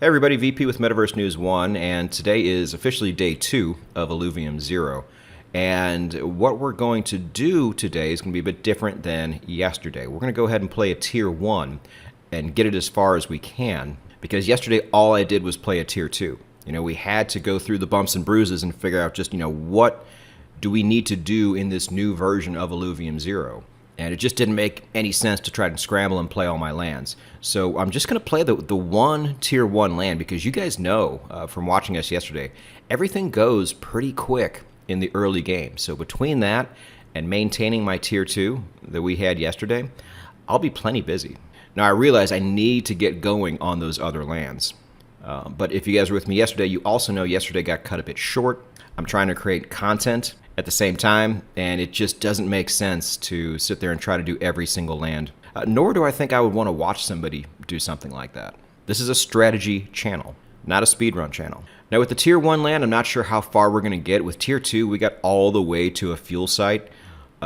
Hey everybody, VP with Metaverse News One, and today is officially day 2 of Illuvium Zero. And what we're going to do today is going to be a bit different than yesterday. We're going to go ahead and play a Tier 1 and get it as far as we can, because yesterday all I did was play a Tier 2. We had to go through the bumps and bruises and figure out just, what do we need to do in this new version of Illuvium Zero. And it just didn't make any sense to try to scramble and play all my lands. So I'm just going to play the one Tier 1 land, because you guys know from watching us yesterday, everything goes pretty quick in the early game. So between that and maintaining my Tier 2 that we had yesterday, I'll be plenty busy. Now I realize I need to get going on those other lands. But if you guys were with me yesterday, you also know yesterday got cut a bit short. I'm trying to create content at the same time, and it just doesn't make sense to sit there and try to do every single land. Nor do I think I would want to watch somebody do something like that. This is a strategy channel, not a speedrun channel. Now with the Tier 1 land, I'm not sure how far we're going to get. With Tier 2, we got all the way to a fuel site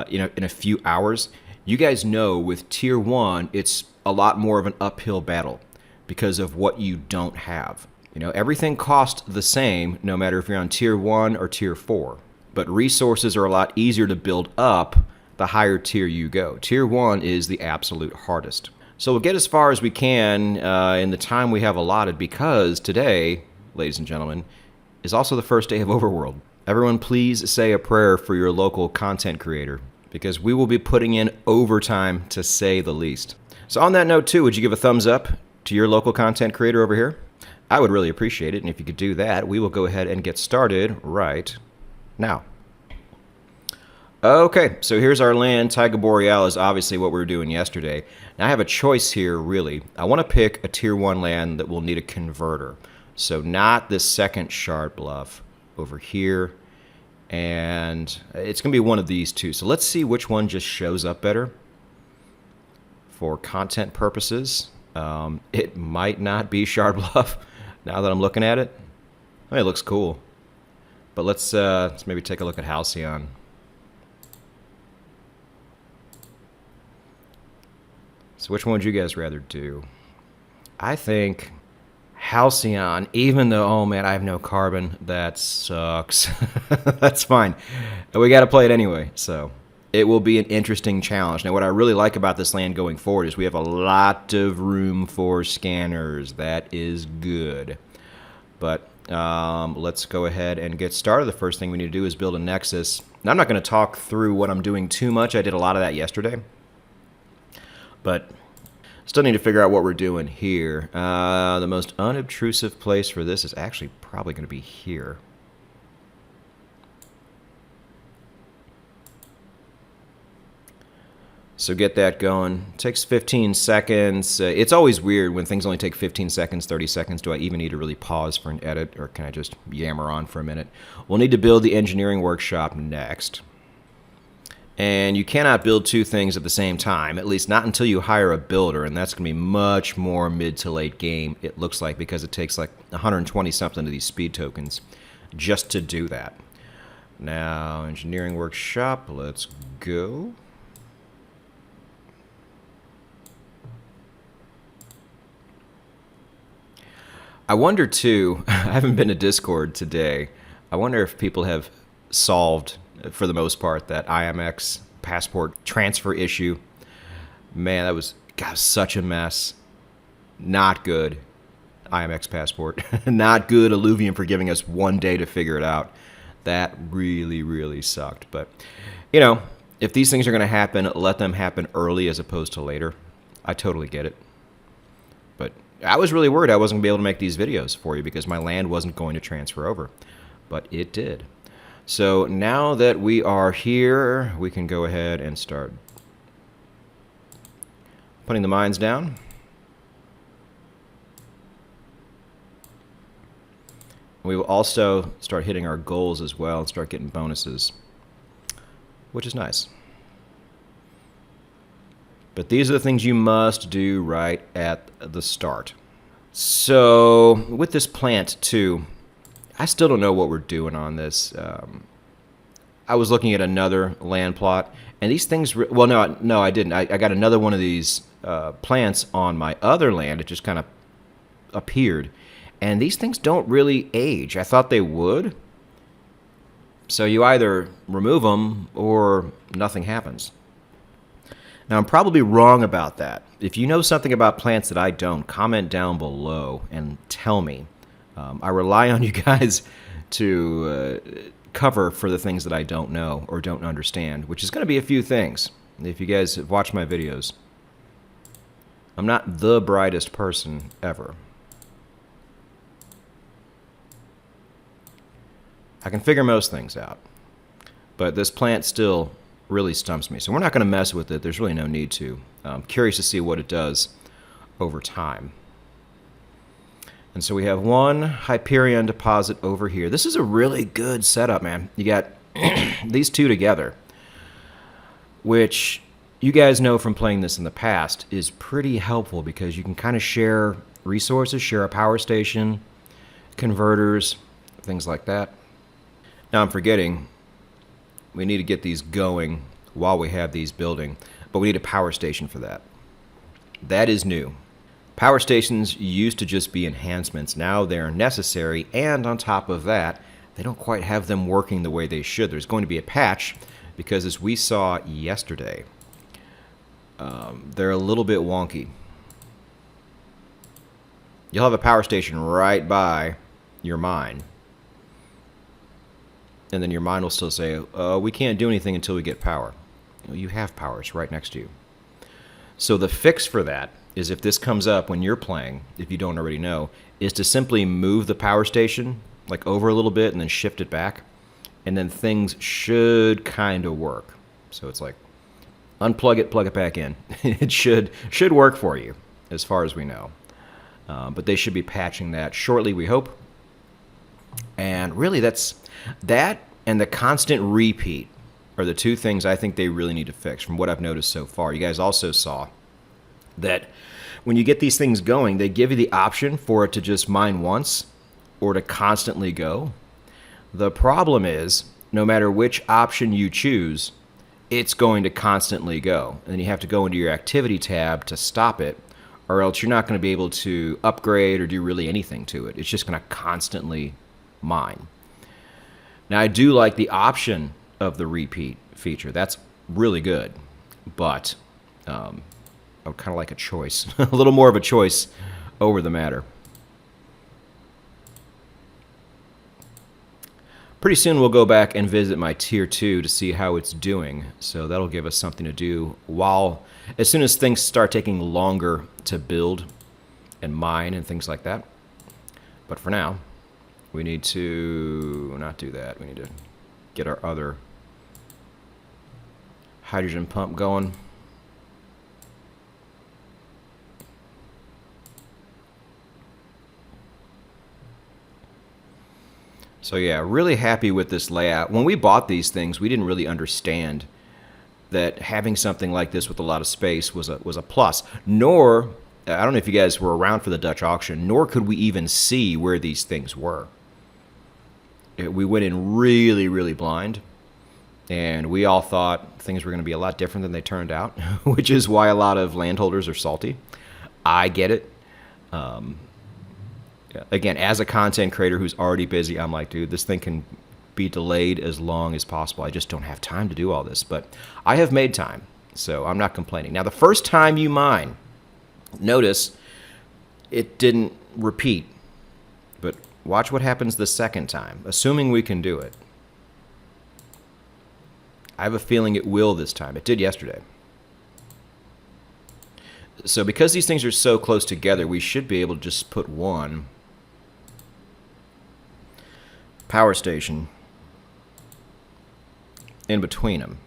in a few hours. You guys know with Tier 1, it's a lot more of an uphill battle because of what you don't have. Everything costs the same no matter if you're on Tier 1 or Tier 4. But resources are a lot easier to build up the higher tier you go. Tier 1 is the absolute hardest. So we'll get as far as we can in the time we have allotted, because today, ladies and gentlemen, is also the first day of Overworld. Everyone please say a prayer for your local content creator, because we will be putting in overtime, to say the least. So on that note too, would you give a thumbs up to your local content creator over here? I would really appreciate it, and if you could do that, we will go ahead and get started right now. Okay, so here's our land. Taiga Boreal is obviously what we were doing yesterday. Now I have a choice here, really. I want to pick a Tier 1 land that will need a converter. So not this second shard bluff over here. And it's going to be one of these two. So let's see which one just shows up better for content purposes. It might not be shard bluff now that I'm looking at it. I mean, it looks cool. But let's maybe take a look at Halcyon. So which one would you guys rather do? I think Halcyon, even though, oh man, I have no carbon. That sucks. That's fine. We got to play it anyway, so it will be an interesting challenge. Now, what I really like about this land going forward is we have a lot of room for scanners. That is good. But let's go ahead and get started. The first thing we need to do is build a nexus. Now, I'm not going to talk through what I'm doing too much. I did a lot of that yesterday. But still need to figure out what we're doing here. The most unobtrusive place for this is actually probably going to be here. So get that going. Takes 15 seconds. It's always weird when things only take 15 seconds, 30 seconds. Do I even need to really pause for an edit, or can I just yammer on for a minute? We'll need to build the engineering workshop next. And you cannot build two things at the same time, at least not until you hire a builder, and that's going to be much more mid to late game, it looks like, because it takes like 120 something of these speed tokens just to do that. Now, engineering workshop, let's go. I wonder too, I haven't been to Discord today, I wonder if people have solved, for the most part, that IMX passport transfer issue. Man, that was such a mess. Not good, IMX passport. Not good, Illuvium, for giving us one day to figure it out. That really, really sucked. But, if these things are going to happen, let them happen early as opposed to later. I totally get it. But I was really worried I wasn't going to be able to make these videos for you because my land wasn't going to transfer over. But it did. So now that we are here, we can go ahead and start putting the mines down. We will also start hitting our goals as well and start getting bonuses, which is nice. But these are the things you must do right at the start. So with this plant too, I still don't know what we're doing on this. I was looking at another land plot, and these things, well, no, I didn't. I got another one of these plants on my other land. It just kind of appeared. And these things don't really age. I thought they would. So you either remove them or nothing happens. Now, I'm probably wrong about that. If you know something about plants that I don't, comment down below and tell me. I rely on you guys to cover for the things that I don't know or don't understand, which is going to be a few things. If you guys have watched my videos, I'm not the brightest person ever. I can figure most things out, but this plant still really stumps me. So we're not going to mess with it. There's really no need to. I'm curious to see what it does over time. And so we have one Hyperion deposit over here. This is a really good setup, man. You got these two together, which you guys know from playing this in the past is pretty helpful because you can kind of share resources, share a power station, converters, things like that. Now I'm forgetting, we need to get these going while we have these building, but we need a power station for that. That is new. Power stations used to just be enhancements. Now they're necessary, and on top of that, they don't quite have them working the way they should. There's going to be a patch because, as we saw yesterday, they're a little bit wonky. You'll have a power station right by your mine. And then your mine will still say, we can't do anything until we get power. Well, you have power. It's right next to you. So the fix for that is, if this comes up when you're playing, if you don't already know, is to simply move the power station like over a little bit and then shift it back. And then things should kind of work. So it's like, unplug it, plug it back in. It should work for you as far as we know. But they should be patching that shortly, we hope. And really, that and the constant repeat are the two things I think they really need to fix from what I've noticed so far. You guys also saw that when you get these things going, they give you the option for it to just mine once or to constantly go. The problem is, no matter which option you choose, it's going to constantly go. And then you have to go into your activity tab to stop it, or else you're not going to be able to upgrade or do really anything to it. It's just going to constantly mine. Now, I do like the option of the repeat feature. That's really good, but I would kind of like a choice, a little more of a choice over the matter. Pretty soon we'll go back and visit my tier 2 to see how it's doing. So that'll give us something to do as soon as things start taking longer to build and mine and things like that. But for now, we need to not do that. We need to get our other hydrogen pump going. So yeah, really happy with this layout. When we bought these things, we didn't really understand that having something like this with a lot of space was a plus. Nor, I don't know if you guys were around for the Dutch auction, nor could we even see where these things were. We went in really, really blind, and we all thought things were going to be a lot different than they turned out, which is why a lot of landholders are salty. I get it. Again, as a content creator who's already busy, I'm like, dude, this thing can be delayed as long as possible. I just don't have time to do all this, but I have made time, so I'm not complaining. Now, the first time you mine, notice it didn't repeat, but watch what happens the second time, assuming we can do it. I have a feeling it will this time. It did yesterday. So because these things are so close together, we should be able to just put one power station in between them,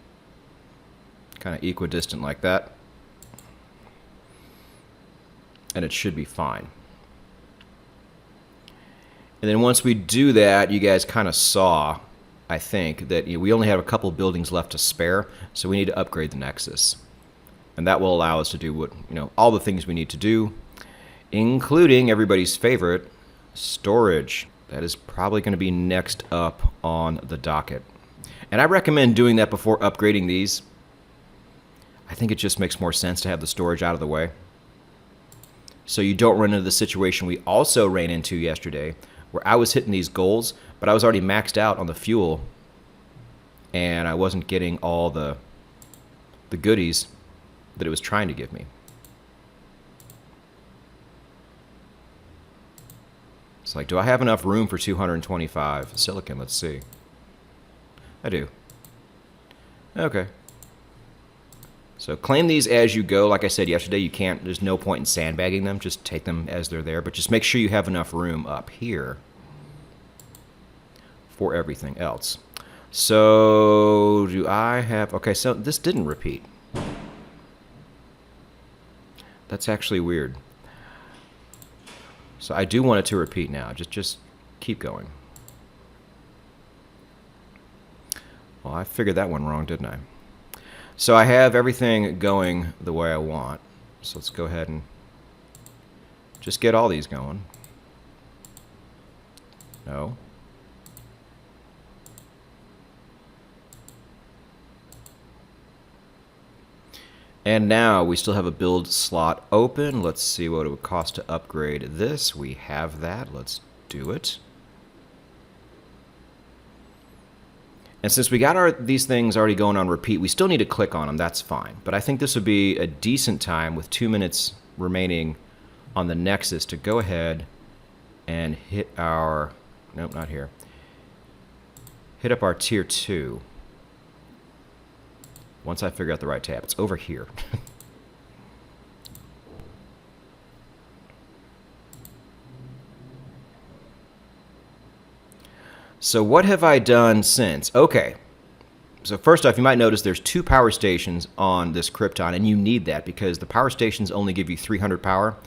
kind of equidistant like that, and it should be fine. And then once we do that, you guys kind of saw, I think, that we only have a couple buildings left to spare, so we need to upgrade the Nexus. And that will allow us to do all the things we need to do, including everybody's favorite, storage. That is probably going to be next up on the docket. And I recommend doing that before upgrading these. I think it just makes more sense to have the storage out of the way. so you don't run into the situation we also ran into yesterday, where I was hitting these goals, but I was already maxed out on the fuel, and I wasn't getting all the goodies that it was trying to give me. It's like, do I have enough room for 225 silicon? Let's see. I do. Okay. So claim these as you go. Like I said yesterday, you can't, there's no point in sandbagging them. Just take them as they're there. But just make sure you have enough room up here for everything else. So do I have, okay, so this didn't repeat. That's actually weird. So I do want it to repeat now. Just keep going. Well, I figured that one wrong, didn't I? So I have everything going the way I want. So let's go ahead and just get all these going. No. And now we still have a build slot open. Let's see what it would cost to upgrade this. We have that. Let's do it. And since we got these things already going on repeat, we still need to click on them. That's fine. But I think this would be a decent time with 2 minutes remaining on the Nexus to go ahead and hit our... Nope, not here. Hit up our Tier 2. Once I figure out the right tab. It's over here. So what have I done since? Okay. So first off, you might notice there's 2 power stations on this Krypton, and you need that because the power stations only give you 300 power,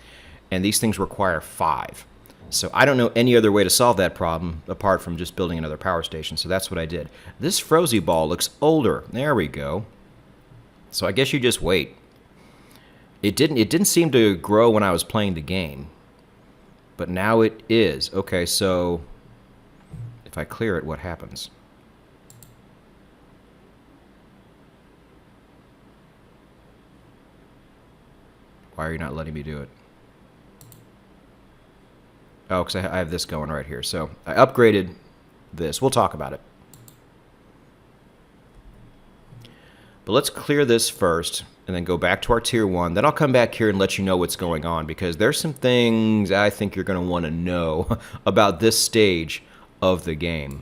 and these things require 5. So I don't know any other way to solve that problem apart from just building another power station, so that's what I did. This Frozy ball looks older. There we go. So I guess you just wait. It didn't seem to grow when I was playing the game, but now it is. Okay, so if I clear it, what happens? Why are you not letting me do it? Oh, because I have this going right here. So I upgraded this. We'll talk about it. But let's clear this first and then go back to our Tier 1. Then I'll come back here and let you know what's going on because there's some things I think you're going to want to know about this stage of the game.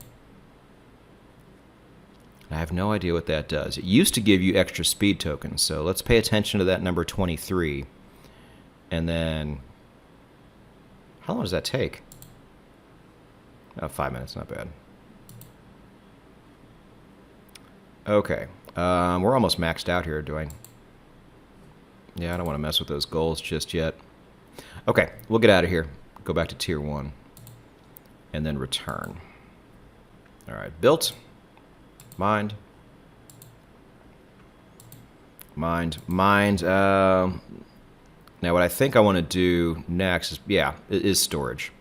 I have no idea what that does. It used to give you extra speed tokens, so let's pay attention to that number 23. And then, how long does that take? Oh, 5 minutes, not bad. Okay, we're almost maxed out here, do I? Yeah, I don't want to mess with those goals just yet. Okay, we'll get out of here. Go back to Tier 1. And then return. All right, built. Mined. Mined. Mined. Now, what I think I want to do next is, yeah, is storage.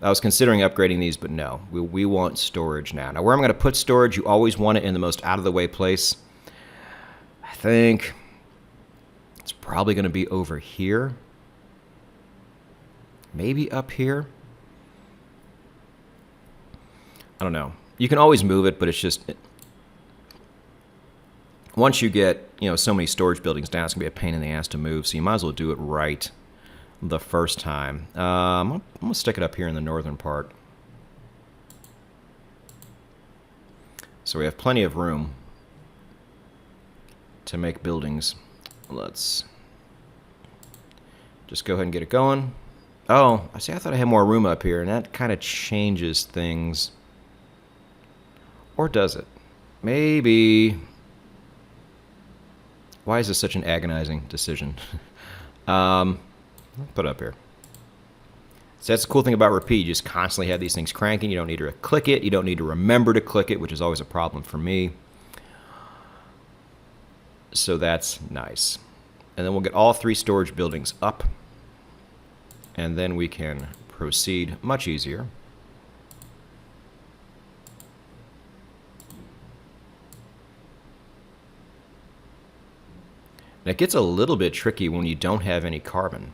I was considering upgrading these, but no. We want storage now. Now, where I'm going to put storage, you always want it in the most out-of-the-way place. I think it's probably going to be over here. Maybe up here. I don't know. You can always move it, but it's just... once you get, so many storage buildings down, it's going to be a pain in the ass to move, so you might as well do it right the first time. I'm going to stick it up here in the northern part. So we have plenty of room to make buildings. Let's just go ahead and get it going. Oh, I see, I thought I had more room up here, and that kind of changes things. Or does it? Maybe... Why is this such an agonizing decision? Put it up here. So that's the cool thing about repeat. You just constantly have these things cranking. You don't need to click it. You don't need to remember to click it, which is always a problem for me. So that's nice. And then we'll get all 3 storage buildings up. And then we can proceed much easier. And it gets a little bit tricky when you don't have any carbon.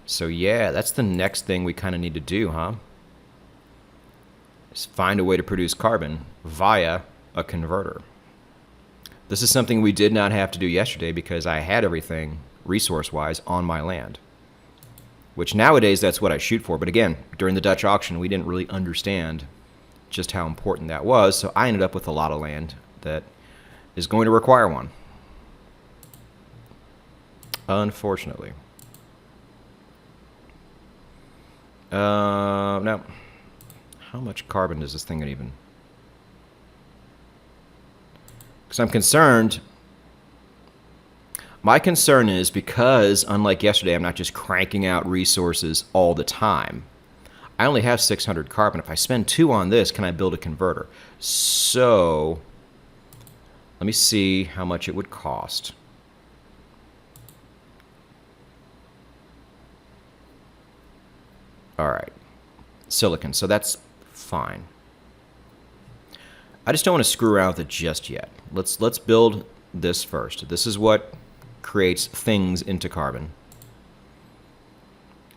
So yeah, that's the next thing we kind of need to do, huh? Is find a way to produce carbon via a converter. This is something we did not have to do yesterday because I had everything resource-wise on my land. Which nowadays, that's what I shoot for. But again, during the Dutch auction, we didn't really understand just how important that was. So I ended up with a lot of land that is going to require one. Unfortunately. Now, how much carbon does this thing even? Because I'm concerned. My concern is because, unlike yesterday, I'm not just cranking out resources all the time. I only have 600 carbon. If I spend 2 on this, can I build a converter? So, let me see how much it would cost. All right, silicon, so that's fine. I just don't want to screw around with it just yet. Let's build this first. This is what creates things into carbon.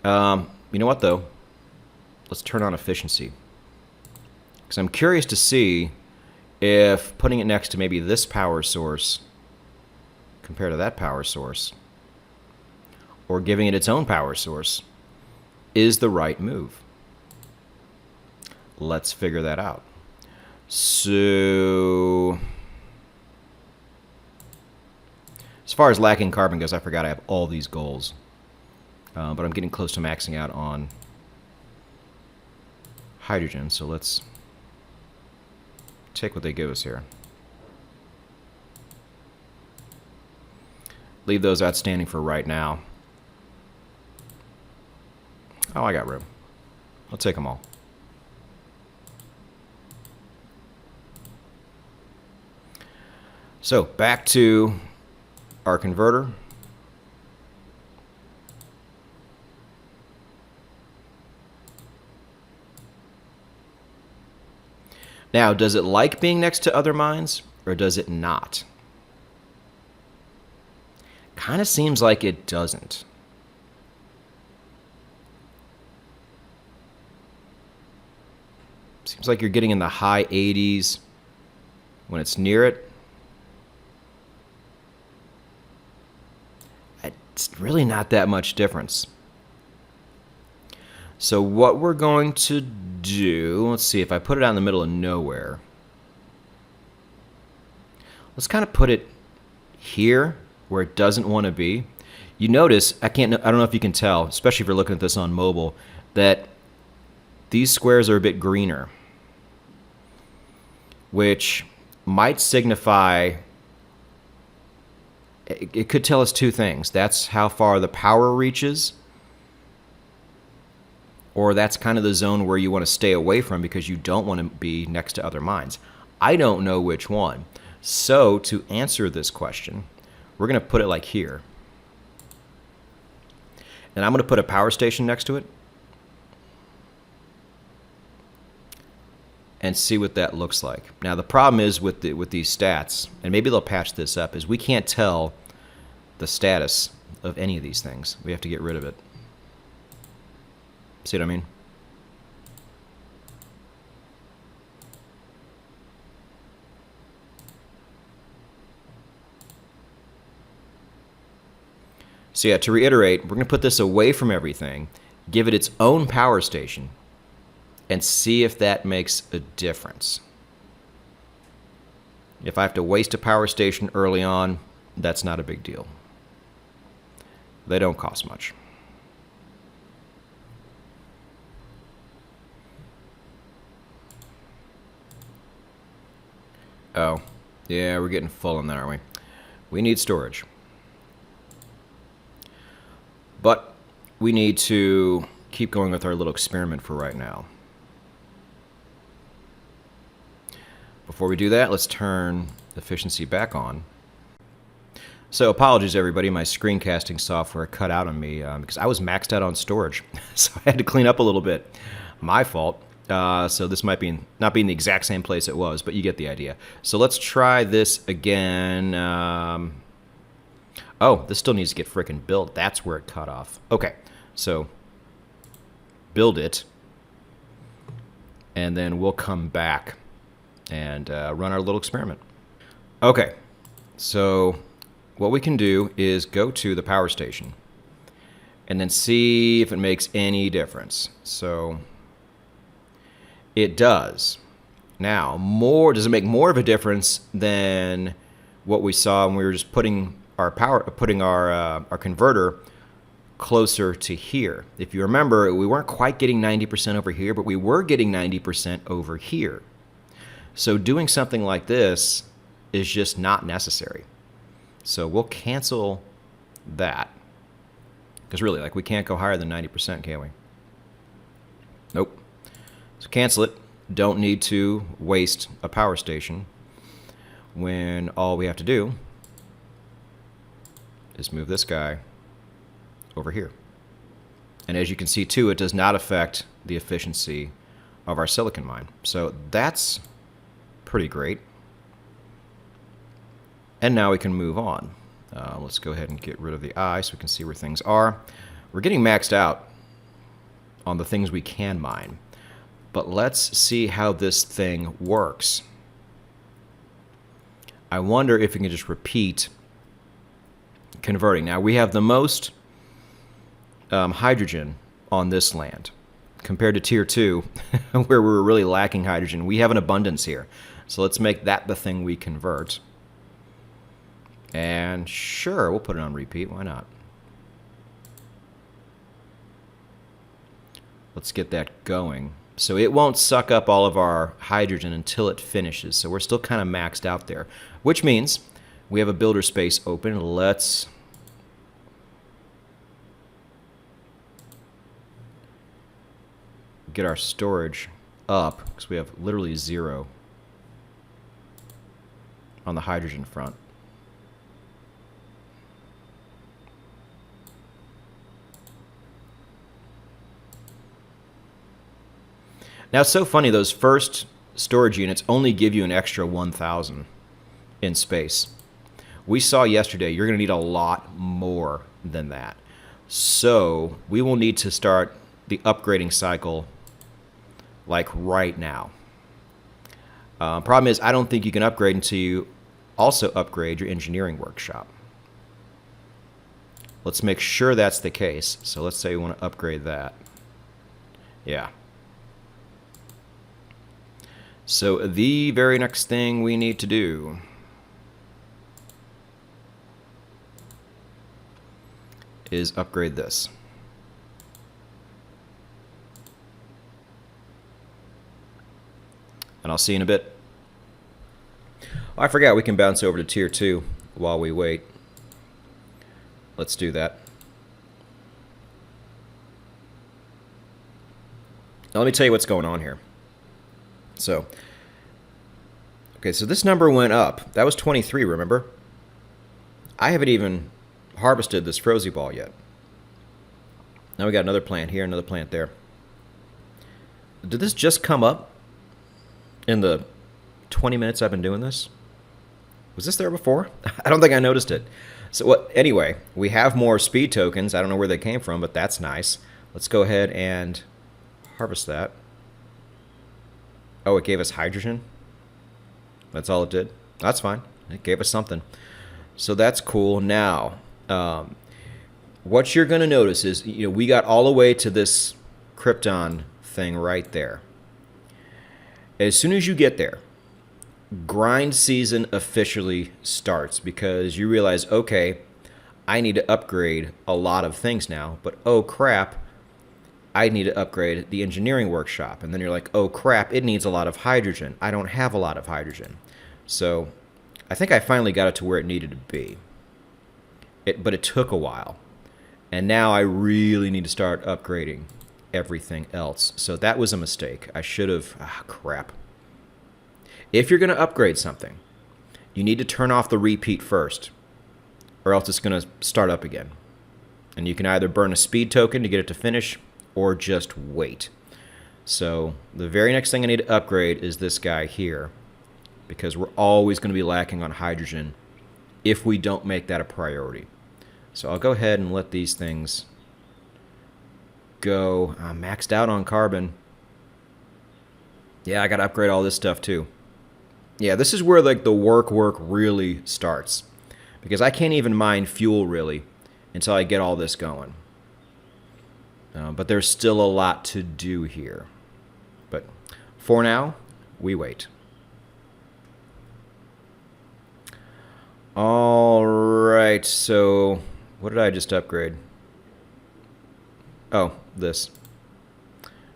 You know what, though? Let's turn on efficiency. Because I'm curious to see if putting it next to maybe this power source compared to that power source, or giving it its own power source, is the right move. Let's figure that out. So, as far as lacking carbon goes, I forgot I have all these goals. But I'm getting close to maxing out on hydrogen, so let's take what they give us here. Leave those outstanding for right now. Oh, I got room. I'll take them all. So, back to our converter. Now, does it like being next to other mines, or does it not? Kind of seems like it doesn't. Seems like you're getting in the high 80s when it's near it. It's really not that much difference. So what we're going to do, let's see, if I put it out in the middle of nowhere, let's kind of put it here where it doesn't want to be. You notice, I don't know if you can tell, especially if you're looking at this on mobile, that these squares are a bit greener, which might signify, it could tell us 2 things. That's how far the power reaches, or that's kind of the zone where you want to stay away from because you don't want to be next to other mines. I don't know which one. So to answer this question, we're going to put it like here. And I'm going to put a power station next to it and see what that looks like. Now the problem is with these stats, and maybe they'll patch this up, is we can't tell the status of any of these things. We have to get rid of it. See what I mean? So yeah, to reiterate, we're going to put this away from everything, give it its own power station, and see if that makes a difference. If I have to waste a power station early on, that's not a big deal. They don't cost much. Oh, yeah, we're getting full on that, aren't we? We need storage. But we need to keep going with our little experiment for right now. Before we do that, let's turn efficiency back on. So apologies, everybody. My screencasting software cut out on me because I was maxed out on storage. So I had to clean up a little bit. My fault. So this might be not be in the exact same place it was, but you get the idea. So let's try this again. Oh, this still needs to get frickin' built. That's where it cut off. Okay, So build it, and then we'll come back and run our little experiment. Okay, so what we can do is go to the power station and then see if it makes any difference. So it does. Now, does it make more of a difference than what we saw when we were just putting our converter closer to here? If you remember, we weren't quite getting 90% over here, but we were getting 90% over here. So doing something like this is just not necessary. So we'll cancel that. Because really, like, we can't go higher than 90%, can we? Nope. So cancel it. Don't need to waste a power station when all we have to do is move this guy over here. And as you can see too, it does not affect the efficiency of our silicon mine. So that's pretty great. And now we can move on. Let's go ahead and get rid of the eye so we can see where things are. We're getting maxed out on the things we can mine. But let's see how this thing works. I wonder if we can just repeat converting. Now, we have the most hydrogen on this land compared to Tier 2, where we were really lacking hydrogen. We have an abundance here. So let's make that the thing we convert. And sure, we'll put it on repeat. Why not? Let's get that going. So it won't suck up all of our hydrogen until it finishes. So we're still kind of maxed out there, which means we have a builder space open. Let's get our storage up because we have literally 0 on the hydrogen front. Now, it's so funny, those first storage units only give you an extra 1,000 in space. We saw yesterday you're going to need a lot more than that. So we will need to start the upgrading cycle like right now. Problem is, I don't think you can upgrade until you also upgrade your engineering workshop. Let's make sure that's the case. So let's say we want to upgrade that. Yeah. So the very next thing we need to do is upgrade this. And I'll see you in a bit. Oh, I forgot we can bounce over to Tier 2 while we wait. Let's do that. Now let me tell you what's going on here. So, okay, so this number went up. That was 23, remember? I haven't even harvested this Frozy Ball yet. Now we got another plant here, another plant there. Did this just come up in the 20 minutes I've been doing this? Was this there before? I don't think I noticed it. So what? Anyway, we have more speed tokens. I don't know where they came from, but that's nice. Let's go ahead and harvest that. Oh, it gave us hydrogen? That's all it did? That's fine. It gave us something. So that's cool. Now, what you're going to notice is, we got all the way to this Krypton thing right there. As soon as you get there, grind season officially starts because you realize, okay, I need to upgrade a lot of things now, but oh crap, I need to upgrade the engineering workshop. And then you're like, oh crap, it needs a lot of hydrogen. I don't have a lot of hydrogen. So I think I finally got it to where it needed to be. But it took a while. And now I really need to start upgrading everything else. So that was a mistake. I should have, crap. If you're going to upgrade something, you need to turn off the repeat first, or else it's going to start up again. And you can either burn a speed token to get it to finish, or just wait. So the very next thing I need to upgrade is this guy here, because we're always going to be lacking on hydrogen if we don't make that a priority. So I'll go ahead and let these things go. I'm maxed out on carbon. Yeah, I got to upgrade all this stuff too. Yeah, this is where like the work really starts. Because I can't even mine fuel really until I get all this going. But there's still a lot to do here. But for now, we wait. All right, so what did I just upgrade? Oh, this.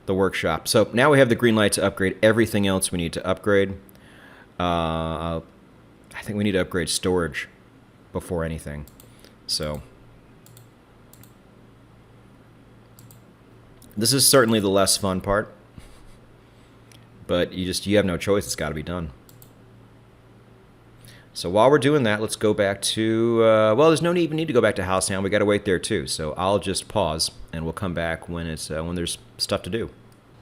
The workshop. So now we have the green light to upgrade everything else we need to upgrade. I think we need to upgrade storage before anything. So this is certainly the less fun part. But you have no choice. It's got to be done. So while we're doing that, let's go back to, well, there's no even need to go back to Halcyon. We got to wait there too. So I'll just pause and we'll come back when it's when there's stuff to do.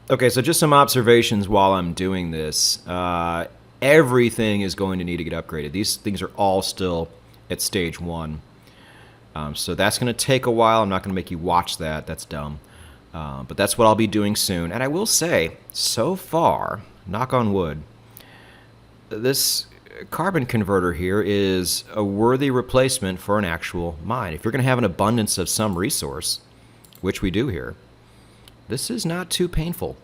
Okay, so just some observations while I'm doing this. Everything is going to need to get upgraded. These things are all still at stage 1. So that's going to take a while. I'm not going to make you watch that. That's dumb. But that's what I'll be doing soon. And I will say, so far, knock on wood, this carbon converter here is a worthy replacement for an actual mine. If you're going to have an abundance of some resource, which we do here, this is not too painful.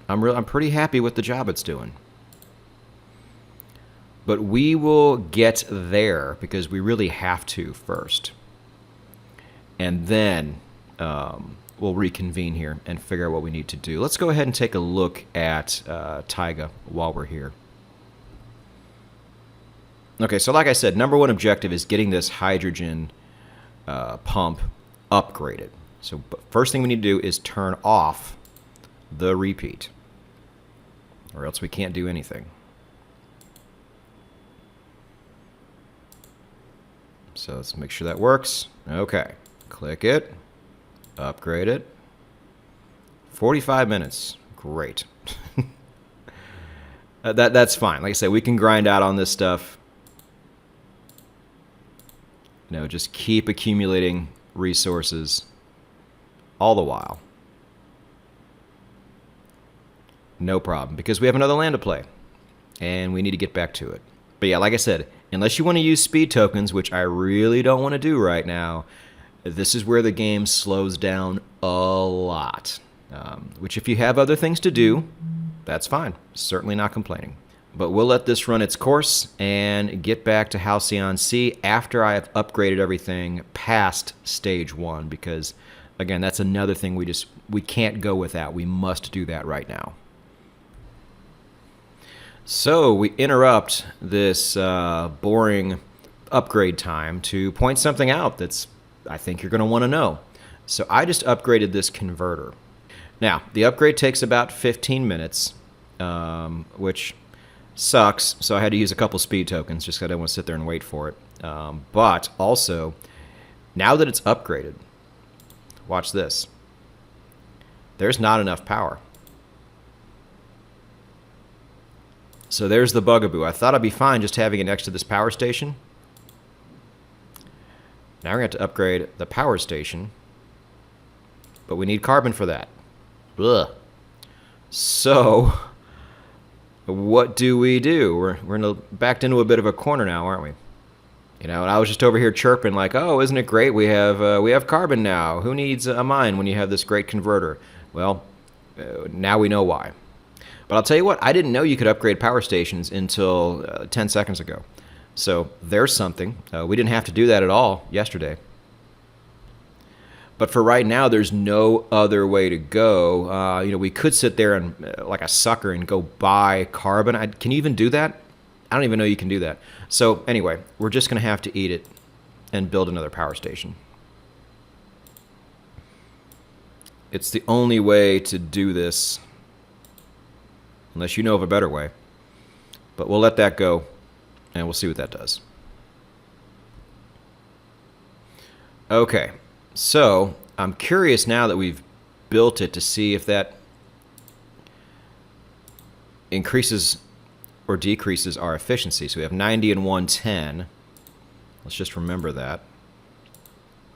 I'm pretty happy with the job it's doing. But we will get there because we really have to first. And then we'll reconvene here and figure out what we need to do. Let's go ahead and take a look at Taiga while we're here. Okay, so like I said, number 1 objective is getting this hydrogen pump upgraded. So first thing we need to do is turn off the repeat, or else we can't do anything. So let's make sure that works. Okay, click it, upgrade it. 45 minutes, great. That's fine. Like I said, we can grind out on this stuff. You know, just keep accumulating resources all the while. No problem, because we have another land to play, and we need to get back to it. But yeah, like I said, unless you want to use speed tokens, which I really don't want to do right now, this is where the game slows down a lot. Which if you have other things to do, that's fine. Certainly not complaining. But we'll let this run its course and get back to Halcyon C after I have upgraded everything past stage 1, because again, that's another thing we can't go without. We must do that right now. So we interrupt this boring upgrade time to point something out that's I think you're going to want to know. So I just upgraded this converter. Now, the upgrade takes about 15 minutes, which sucks, so I had to use a couple speed tokens just because I didn't want to sit there and wait for it. But also, now that it's upgraded, watch this. There's not enough power. So there's the bugaboo. I thought I'd be fine just having it next to this power station. Now we're going to have to upgrade the power station, but we need carbon for that. Ugh. So what do? We're backed into a bit of a corner now, aren't we? You know, and I was just over here chirping like, "Oh, isn't it great? We have carbon now. Who needs a mine when you have this great converter?" Well, now we know why. But I'll tell you what, I didn't know you could upgrade power stations until 10 seconds ago. So there's something. We didn't have to do that at all yesterday. But for right now, there's no other way to go. You know, we could sit there and like a sucker and go buy carbon. Can you even do that? I don't even know you can do that. So anyway, we're just going to have to eat it and build another power station. It's the only way to do this, unless you know of a better way. But we'll let that go, and we'll see what that does. Okay, so I'm curious now that we've built it to see if that increases or decreases our efficiency. So we have 90 and 110. Let's just remember that.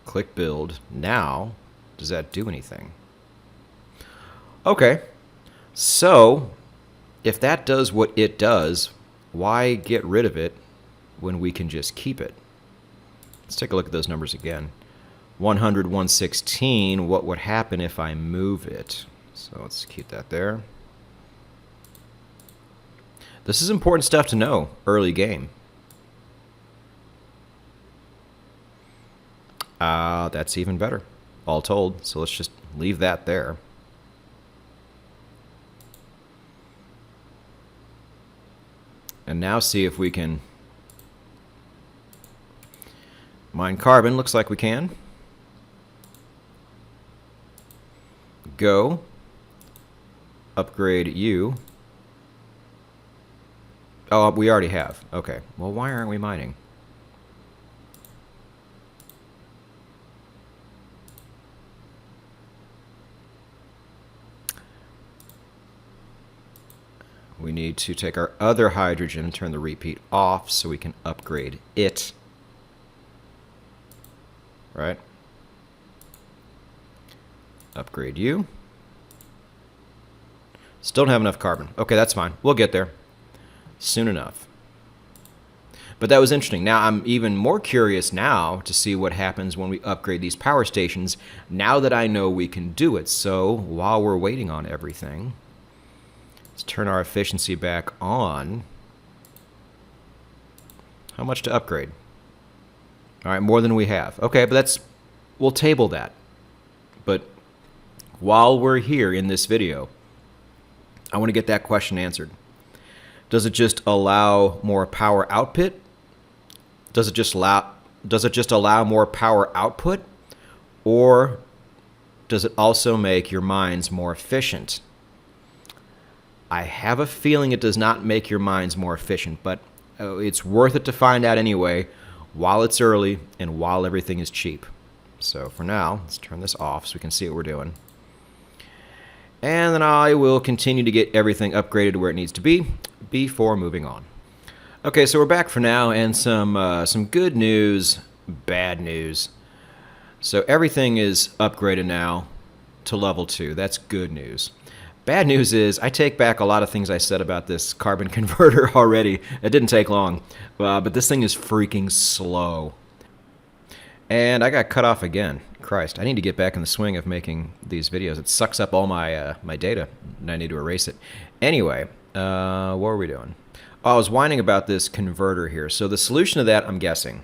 Click build. Now, does that do anything? Okay, so if that does what it does, why get rid of it when we can just keep it? Let's take a look at those numbers again. 100, 116, what would happen if I move it? So let's keep that there. This is important stuff to know early game. That's even better, all told. So let's just leave that there. And now see if we can mine carbon. Looks like we can. Go. Upgrade you. Oh, we already have. Okay. Well, why aren't we mining? We need to take our other hydrogen and turn the repeat off so we can upgrade it. Right? Upgrade you. Still don't have enough carbon. Okay, that's fine. We'll get there soon enough. But that was interesting. Now I'm even more curious now to see what happens when we upgrade these power stations now that I know we can do it. So while we're waiting on everything, let's turn our efficiency back on. How much to upgrade? All right, more than we have. Okay, but we'll table that. But while we're here in this video, I want to get that question answered. Does it just allow more power output? Does it just allow more power output? Or does it also make your mines more efficient? I have a feeling it does not make your mines more efficient, but it's worth it to find out anyway while it's early and while everything is cheap. So for now, let's turn this off so we can see what we're doing. And then I will continue to get everything upgraded to where it needs to be before moving on. Okay, so we're back for now, and some good news, bad news. So everything is upgraded now to level 2. That's good news. Bad news is I take back a lot of things I said about this carbon converter already. It didn't take long, but this thing is freaking slow. And I got cut off again. Christ, I need to get back in the swing of making these videos. It sucks up all my my data, and I need to erase it. Anyway, what were we doing? Oh, I was whining about this converter here. So the solution to that, I'm guessing,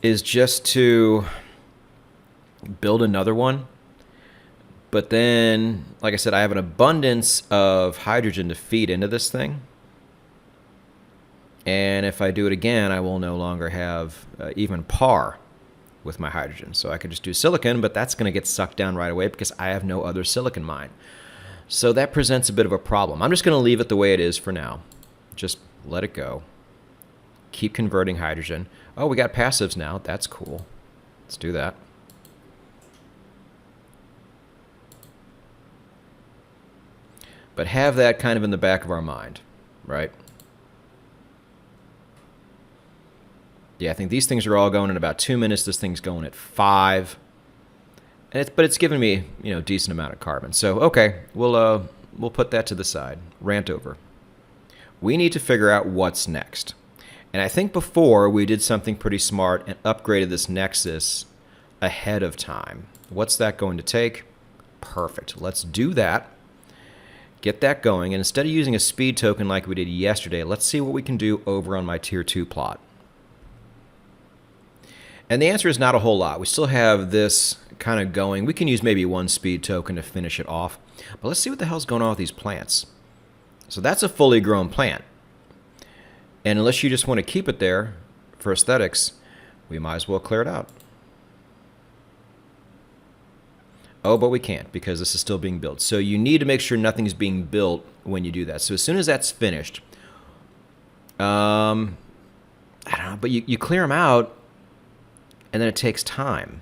is just to build another one. But then, like I said, I have an abundance of hydrogen to feed into this thing. And if I do it again, I will no longer have even par with my hydrogen. So I could just do silicon, but that's going to get sucked down right away because I have no other silicon mine. So that presents a bit of a problem. I'm just going to leave it the way it is for now. Just let it go. Keep converting hydrogen. Oh, we got passives now. That's cool. Let's do that. But have that kind of in the back of our mind, right? Yeah, I think these things are all going in about 2 minutes. This thing's going at 5. And but it's giving me, a decent amount of carbon. So, okay, we'll put that to the side. Rant over. We need to figure out what's next. And I think before we did something pretty smart and upgraded this Nexus ahead of time. What's that going to take? Perfect. Let's do that. Get that going. And instead of using a speed token like we did yesterday, let's see what we can do over on my tier 2 plot. And the answer is not a whole lot. We still have this kind of going. We can use maybe one speed token to finish it off. But let's see what the hell's going on with these plants. So that's a fully grown plant. And unless you just want to keep it there for aesthetics, we might as well clear it out. Oh, but we can't because this is still being built. So you need to make sure nothing's being built when you do that. So as soon as that's finished, I don't know, but you clear them out, and then it takes time.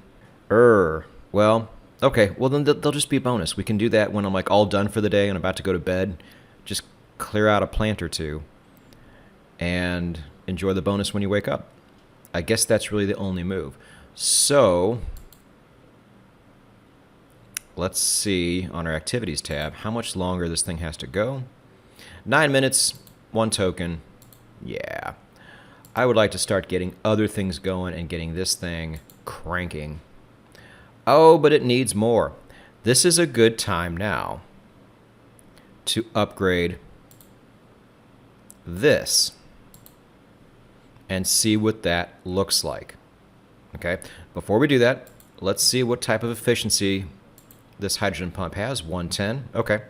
Well, okay, well then they'll just be a bonus. We can do that when I'm like all done for the day and about to go to bed. Just clear out a plant or two and enjoy the bonus when you wake up. I guess that's really the only move. So let's see on our activities tab how much longer this thing has to go. 9 minutes, 1 token. Yeah. I would like to start getting other things going and getting this thing cranking. Oh, but it needs more. This is a good time now to upgrade this and see what that looks like. Okay, before we do that, let's see what type of efficiency this hydrogen pump has. 110. Okay,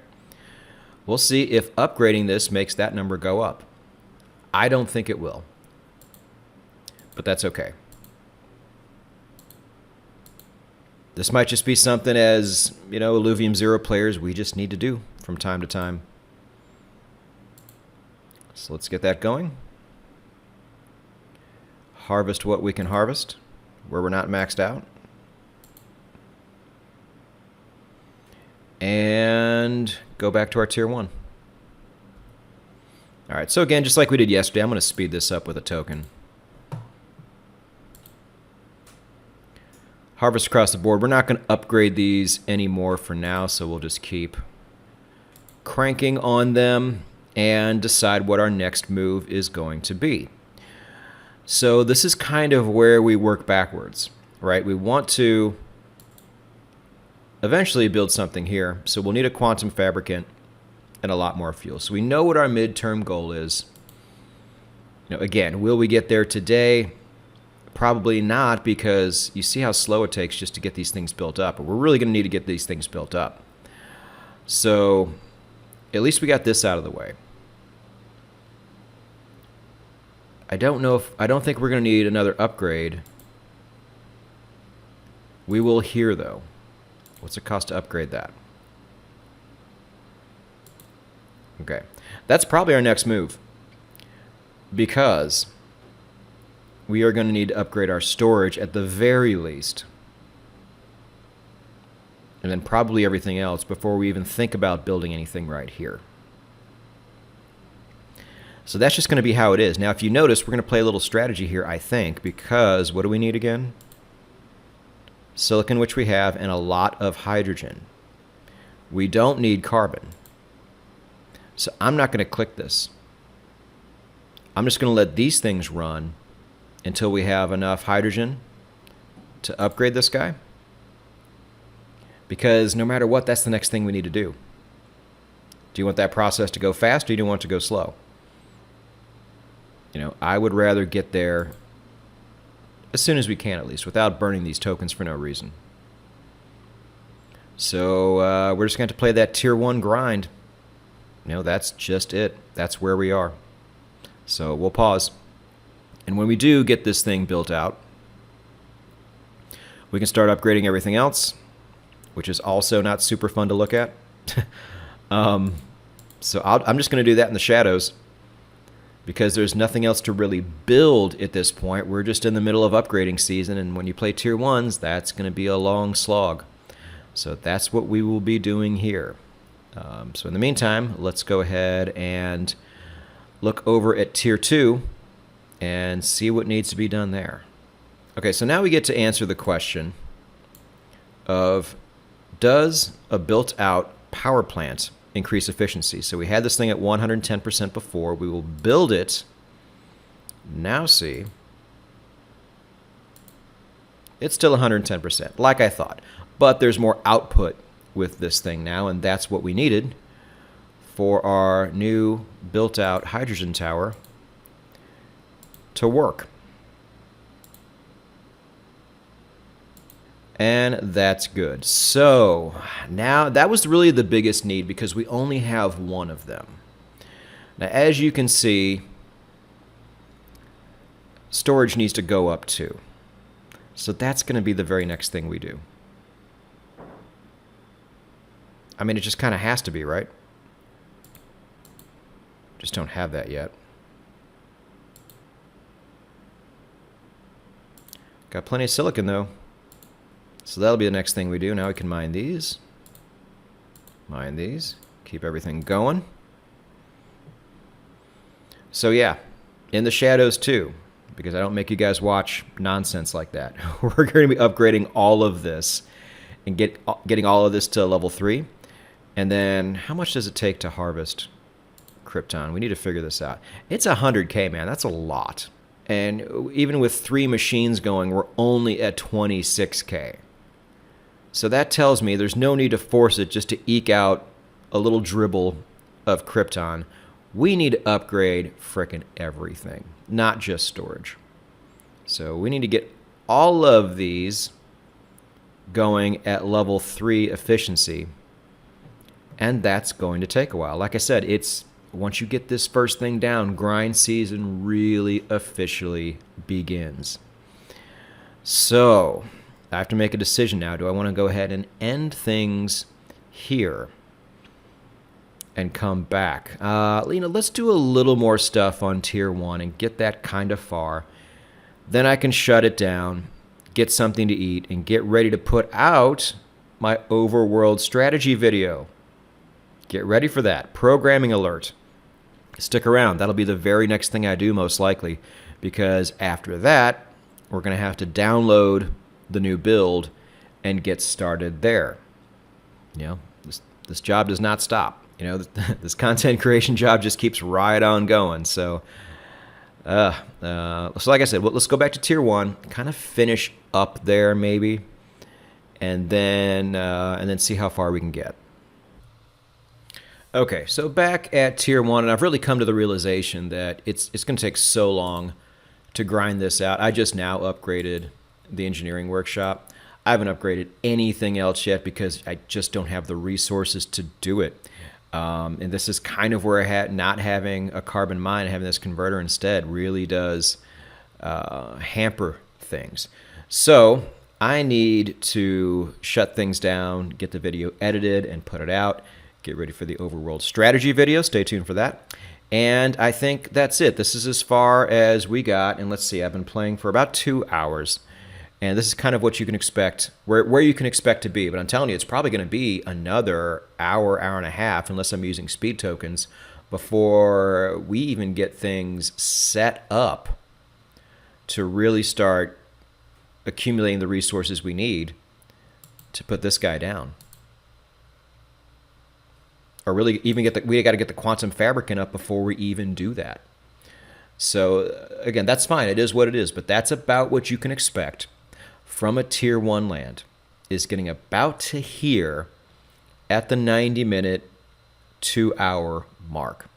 we'll see if upgrading this makes that number go up. I don't think it will, but that's okay. This might just be something, as you know, Illuvium Zero players, we just need to do from time to time. So let's get that going. Harvest what we can harvest, where we're not maxed out. And go back to our tier 1. All right, so again, just like we did yesterday, I'm going to speed this up with a token. Harvest across the board. We're not going to upgrade these anymore for now, so we'll just keep cranking on them and decide what our next move is going to be. So this is kind of where we work backwards, right? We want to eventually build something here, so we'll need a quantum fabricant and a lot more fuel. So we know what our midterm goal is. You know, again, will we get there today? Probably not, because you see how slow it takes just to get these things built up. But we're really going to need to get these things built up. So at least we got this out of the way. I don't think we're going to need another upgrade. We will here, though. What's it cost to upgrade that? Okay. That's probably our next move, because we are going to need to upgrade our storage at the very least. And then probably everything else before we even think about building anything right here. So that's just going to be how it is. Now, if you notice, we're going to play a little strategy here, I think, because what do we need again? Silicon, which we have, and a lot of hydrogen. We don't need carbon. So I'm not going to click this. I'm just going to let these things run until we have enough hydrogen to upgrade this guy. Because no matter what, that's the next thing we need to do. Do you want that process to go fast, or do you want it to go slow? You know, I would rather get there as soon as we can, at least, without burning these tokens for no reason. So we're just going to play that tier 1 grind. You know, that's just it. That's where we are. So we'll pause. And when we do get this thing built out, we can start upgrading everything else, which is also not super fun to look at. So I'm just going to do that in the shadows, because there's nothing else to really build at this point. We're just in the middle of upgrading season, and when you play tier 1s, that's going to be a long slog. So that's what we will be doing here. So in the meantime, let's go ahead and look over at tier 2 and see what needs to be done there. Okay, so now we get to answer the question of, does a built-out power plant increase efficiency? So we had this thing at 110% before. We will build it. Now see, it's still 110%, like I thought. But there's more output with this thing now, and that's what we needed for our new built-out hydrogen tower to work. And that's good. So now that was really the biggest need, because we only have one of them. Now, as you can see, storage needs to go up too. So that's going to be the very next thing we do. I mean, it just kind of has to be, right? Just don't have that yet. Got plenty of silicon, though. So that'll be the next thing we do. Now we can mine these. Mine these. Keep everything going. So yeah, in the shadows too, because I don't make you guys watch nonsense like that. We're going to be upgrading all of this and getting all of this to level 3. And then how much does it take to harvest Krypton? We need to figure this out. It's 100K, man. That's a lot. And even with 3 machines going, we're only at 26K. So that tells me there's no need to force it just to eke out a little dribble of Krypton. We need to upgrade frickin' everything, not just storage. So we need to get all of these going at level 3 efficiency. And that's going to take a while. Like I said, it's once you get this first thing down, grind season really officially begins. So I have to make a decision now. Do I want to go ahead and end things here and come back? Let's do a little more stuff on tier 1 and get that kind of far. Then I can shut it down, get something to eat, and get ready to put out my overworld strategy video. Get ready for that. Programming alert. Stick around. That'll be the very next thing I do, most likely, because after that, we're going to have to download the new build and get started there. This job does not stop. This content creation job just keeps right on going. So like I said, let's go back to tier 1, kind of finish up there maybe, and then see how far we can get. Okay, so back at tier 1, and I've really come to the realization that it's going to take so long to grind this out. I just now upgraded the engineering workshop. I haven't upgraded anything else yet because I just don't have the resources to do it. And this is kind of where not having a carbon mine, having this converter instead, really does hamper things. So I need to shut things down, get the video edited, and put it out. Get ready for the overworld strategy video. Stay tuned for that. And I think that's it. This is as far as we got. And let's see, I've been playing for about 2 hours. And this is kind of what you can expect, where you can expect to be. But I'm telling you, it's probably going to be another hour, hour and a half, unless I'm using speed tokens, before we even get things set up to really start accumulating the resources we need to put this guy down. Or really even we got to get the quantum fabricant up before we even do that. So again, that's fine. It is what it is. But that's about what you can expect from a tier 1 land, is getting about to here at the 90-minute, 2-hour mark.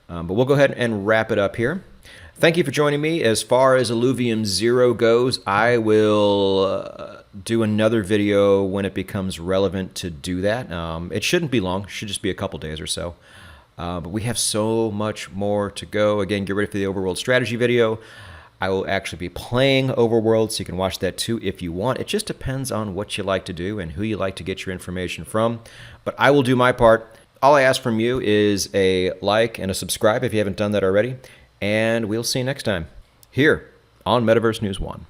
But we'll go ahead and wrap it up here. Thank you for joining me. As far as Illuvium Zero goes, I will do another video when it becomes relevant to do that. It shouldn't be long. It should just be a couple days or so. But we have so much more to go. Again, get ready for the overworld strategy video. I will actually be playing overworld, so you can watch that too if you want. It just depends on what you like to do and who you like to get your information from. But I will do my part. All I ask from you is a like and a subscribe if you haven't done that already. And we'll see you next time here on Metaverse News One.